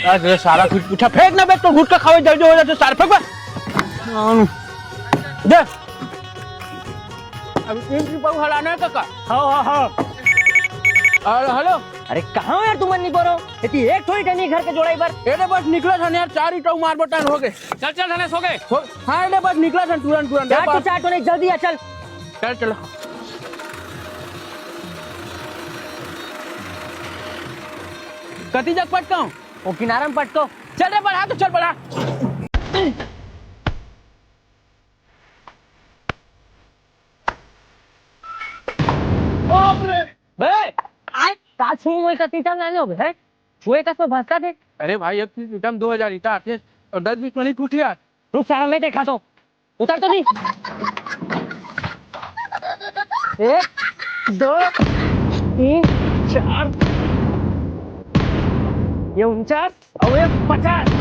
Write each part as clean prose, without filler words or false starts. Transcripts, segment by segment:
अरे सारा कुछ पूछा फेंक ना बे तो घुट का खावे जल्दी हो जाते सारा फेंक बे दे अभी 3 रुपया हलाना है काका। हाँ। अरे हेलो अरे कहाँ हो यार तुम नहीं बोलो इतनी एक थोड़ी टनी घर के जोड़ा बार एडे बस निकला था यार 4 ईटा मार बटन हो गए। चल चल धनेश हो गए। हाँ एडे बस निकला था तुरंत चाट नहीं जल्दी आ चल चल चलो कती जग पटका हूँ वो किनारा में पटको चल रे बढ़ा तो चल बढ़ा। बे आज काछू में का तीता ना लो बे वो एक में भसता थे। अरे भाई एक ईटम 2000 ईटा आते हैं और 10-20 मिनट टूट यार। रुक सारा मैं देखा तो उतर तो नहीं 1 2 3 4 ये 49 और ये 50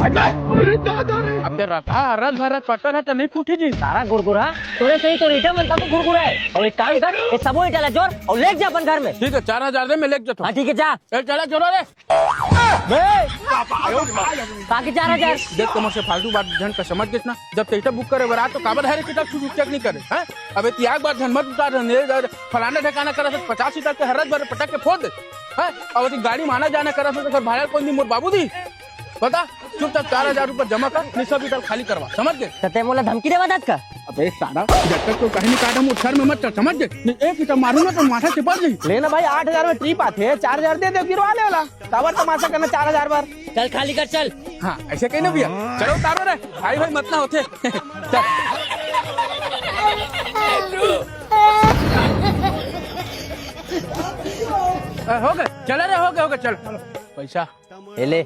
अब तेरा रस भरत पटन है तो नहीं फूटी जी सारा गुरगुरा तोरे सही तो ईटा बनता तो गुरगुरा है और एक काम कर ये सबो ईटा ला जोर और ले जा अपन घर में। ठीक है 4000 दे मैं लेके जाता हूँ। हाँ ठीक है जा चला जोरो रे बाकी 4000 देख तुम से फालतू बात जन का समझ गए ना जब टिकट बुक करे बरात तो काबर है किताब तू चेक नहीं करे हैं अबे त्याग बात धन मत उतार फलाना ठिकाना करा तो 50 सीटर के हरत भर पटक के फोड़ दे हैं और गाड़ी माना जाना करा तो भाड़ा कोई नहीं मोर बाबू दी पता चुपचाप 4000 रुपए जमा कर नहीं सब ईटा खाली करवा समझ गए। तते मोला धमकी देवा दात का अबे सारा जब तक तो कहीं नहीं काटा मुठर में मत चल समझ गए नहीं एक ईटा मारूंगा तो माथा चिपक गई लेना भाई 8000 में ट्रिप आते हैं 4000 दे दे गिरवा ले वाला काबर तमाशा करना 4000 बार चल खाली कर चल। हाँ ऐसे कहीं ना भैया चलो उतारो रे भाई भाई मत ना होते हो गए चले रे हो गए चल पैसा ले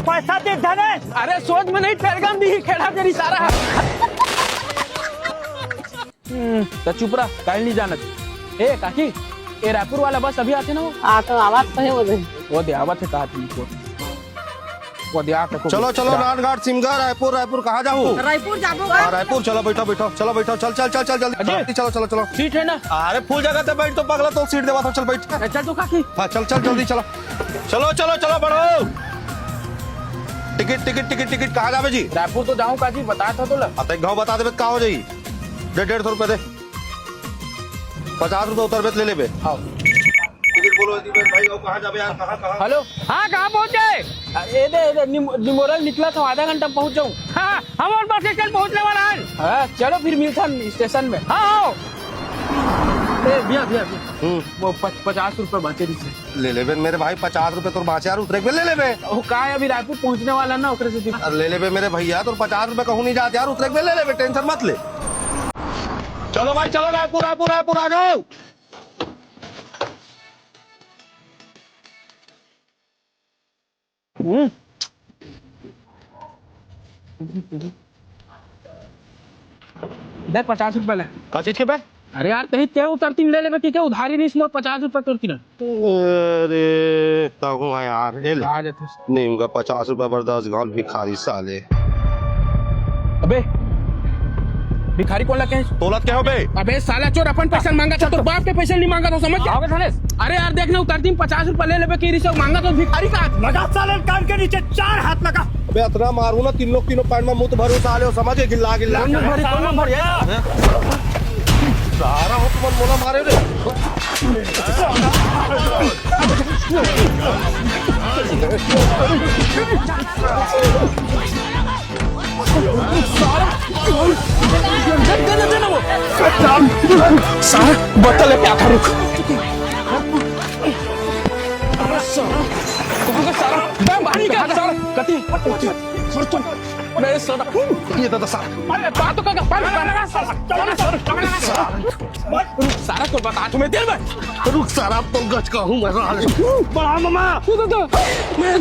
पैसा दे धनेश। अरे सोच में नहीं पैरगाम दी खेड़ा तेरी सारा तो चुप रहा कहीं नहीं जाना ए काकी ए रायपुर वाला बस अभी आते ना वो तो आवाज तो है वो दे आवाज है कहा तुमको वो दे आके चलो चलो रानघाट सिमगा रायपुर कहाँ जाऊँ रायपुर जाबो रायपुर चलो बैठो चलो बैठो चल जल्दी चलो सीट है ना अरे फुल जगह पे बैठ तो पगला तो सीट देवा चल बैठ चल तो काकी हाँ चल जल्दी चलो बढ़ो टिकट कहाँ जावे जी रायपुर तो जाऊँ काकी बताया था तो अब गाँव बता दे कहाँ हो जाई 150 रुपए दे 50 रुपए उतर ले ले टिकट बोलो भाई कहाँ जावे यार कहाँ हेलो हाँ कहाँ पहुँचे दे निमोरल निकला था आधा घंटा पहुँच जाऊँ। हाँ हमारे पास स्टेशन पहुँचने वाला है। हाँ चलो फिर मिलता स्टेशन में। हाँ भैया वो 50 रुपए बचे ले ले मेरे भाई 50 रुपए तो बाँचे यार उतरे ले ले वो कहा है अभी रायपुर पहुँचने वाला ना उतरे से ले ले मेरे भैया तो 50 रुपए कहूँ नहीं जाते यार उतरे ले ले टेंशन मत ले। चलो भाई चलो रायपुर आ जाओ। देख 50 रुपए ले क्या चीज के पे अरे यार कहीं क्या उतरती ले ले क्या उधारी नहीं इसमें 50 रुपए तुरती ना अरे तगो यार आ जाते नहीं उनका 50 रुपए बर्दाश्त गाँव भिखारी साले। अबे भिखारी कौन लगे तोलत क्या हो बे अबे साला चोर अपन पैसा मांगा था तो बाप के पैसे नहीं मांगा था समझ गया। अरे यार देखना उतरती 50 रुपए ले ले की रिश्वत मांगा तो भिखारी का लगा साले कान के नीचे 4 हाथ लगा। अबे इतना मारू ना तीनों पैर में मुंह भरो साले समझ के गिल्ला सारा हुक्म मोला मारे रे सारा बोतल क्या करूँ ये तो सारा सारा को बता तुम्हें दिल में रुक सारा अब तो गच का हूँ मैं बड़ा मामा मैं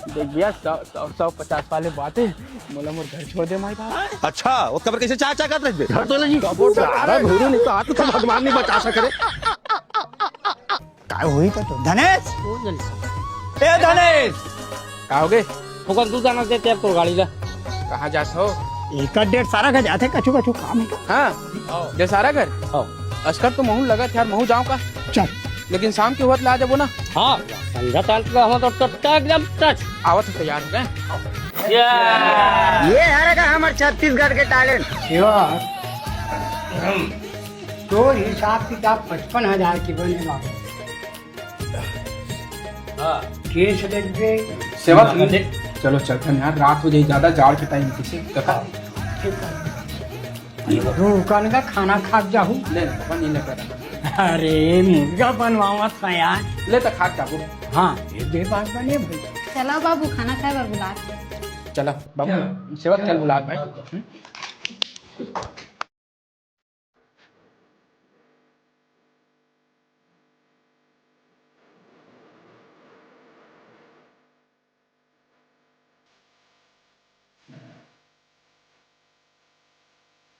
देखिए 150 वाले बातें मोला मोर घर छोड़ दे माई बाप। अच्छा वो कबर कैसे चाय कर रहे घर तो नहीं सारा भूरू नहीं तो हाथ तो भगवान नहीं बचा सके काय हुई तो धनेश ए धनेश का हो गए फुकट तू जाना देते अब तो गाड़ी का कहाँ जात हो एक डेढ़ सारा का जाते कछु कछु काम है हाँ जे सारा घर अस्कर तो महू लगा यार महू जाऊँ का चल लेकिन शाम के वक्त ला जाबो ना हाँ संध्या ताल का हम तो टट्टा एकदम टच आवत है तैयार हो गए ये है का हमारे छत्तीसगढ़ के टैलेंट तो हिसाब किताब 55,000 की बने बाबू केस लगे सेवा चलो चलते हैं यार रात हो जाए ज्यादा जाड़ के टाइम किसी कहा कल का खाना खा जाहू ले पापा नहीं ले कर अरे मुर्गा बनवावत था यार ले तो खा जाबो हाँ ये दे बात बने भाई चलो बाबू खाना खाए बर बुला चला बाबू सेवा चल बुला भाई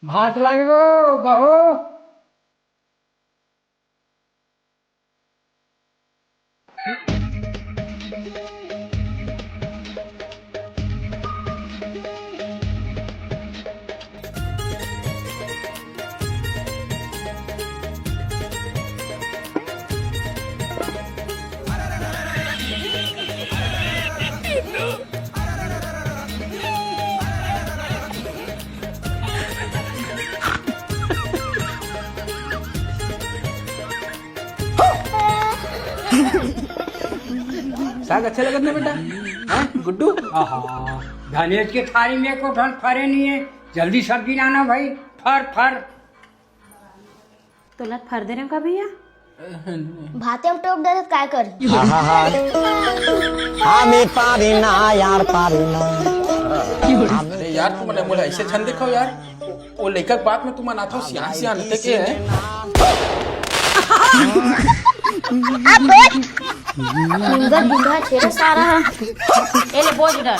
भात लगो बहो साग अच्छे लगत ना बेटा हैं गुड्डू धनेश के थाली में को धन फरे नहीं है जल्दी सब्जी लाना भाई फर फर तुला फर दे रहे का भैया भाते टोप दे काय कर आम्ही पारी ना यार पारी ना अरे यार तुम बोला ऐसे छन देखो यार वो लेखक बात में तुम अनाथो सियान सियान ते के है निंगर बुढ़ा छेड़ा सारा ए ले बोझ डर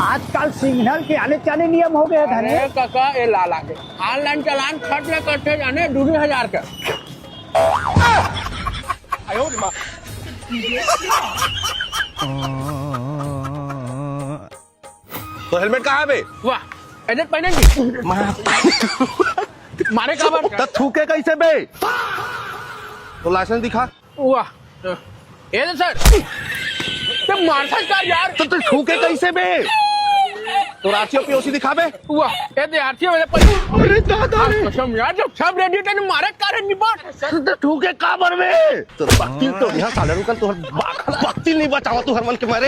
आजकल सिग्नल के आने जाने नियम हो गए धने अरे काका ए लाला के ऑनलाइन चालान खर्च में करते जाने 2,000 का आयो रे मां तो हेलमेट कहाँ है बे वाह एजेंट पहनेंगे मारे का बात तो थूके कैसे बे तो लाइसेंस दिखा वाह ये तो सर ते मारता का यार तो तू थूके कैसे बे तो रांची पीओसी दिखा बे वाह ये तो आरती वाले पर अरे दादा रे कसम यार जब सब रेडी थे मारे कारण नहीं बात तो थूके का बर बे तो बत्ती तो यहाँ साले रुकन तो बत्ती नहीं बचावा तू हरमन के मारे